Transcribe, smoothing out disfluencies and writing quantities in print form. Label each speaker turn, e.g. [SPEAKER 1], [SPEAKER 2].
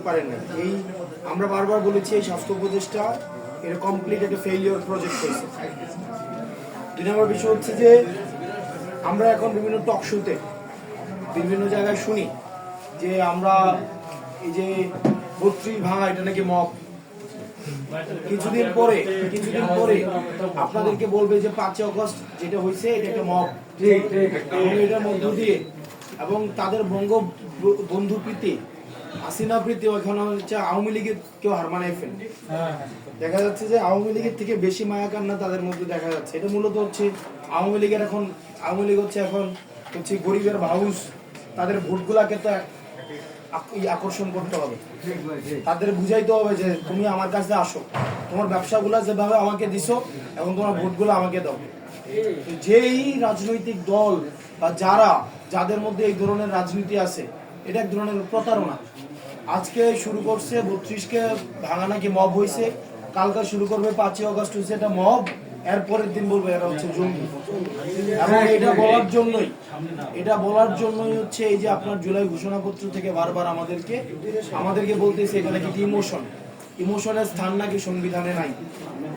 [SPEAKER 1] পারেন না। এই আমরা বারবার বলেছি এই স্বাস্থ্য উপদেষ্টা এটা কমপ্লিট একটা ফেইলিওর প্রজেক্ট হয়েছে। 2 নম্বর বিষয় হচ্ছে যে আমরা এখন বিভিন্ন টক শোতে বিভিন্ন জায়গায় শুনি যে আমরা এই যে 32 ভাঙা এটা নাকি মব। কিছুদিন পরে আপনাদেরকে বলবে যে 5 আগস্ট যেটা হয়েছে এটা একটা মব, এবং এটার মধ্য দিয়ে এবং তাদের বন্ধু প্রীতি হাসিনা প্রীতি ওখানে হচ্ছে আওয়ামী লীগের কেউ হার মানায় ফেলে। দেখা যাচ্ছে যে আওয়ামী লীগের থেকে বেশি মায়া কান্না তাদের মধ্যে দেখা যাচ্ছে। এটা মূলত হচ্ছে আওয়ামী লীগ হচ্ছে এখন গরিবের হাউস, তাদের ভোটগুলাকে তো আকর্ষণ করতে হবে, তাদের বুঝাইতে হবে যে তুমি আমার কাছে আসো, তোমার ব্যবসাগুলো যেভাবে আমাকে দিছো এবং তোমার ভোটগুলো আমাকে দাও। যেই রাজনৈতিক দল বা যাদের মধ্যে এই ধরনের রাজনীতি আছে, এটা এক ধরনের প্রতারণা। আজকে শুরু করছে 32কে ভাঙা নাকি মব হয়েছে, কালকে শুরু করবে 5 আগস্ট হয়েছে এটা মব, এরপরের দিন বলবে এটা হচ্ছে জঙ্গি। এবং এটা বলার জন্যই হচ্ছে এই যে আপনার জুলাই ঘোষণাপত্র থেকে বারবার আমাদেরকে বলতেছে এটা নাকি ইমোশনের স্থান নাকি সংবিধানে নাই।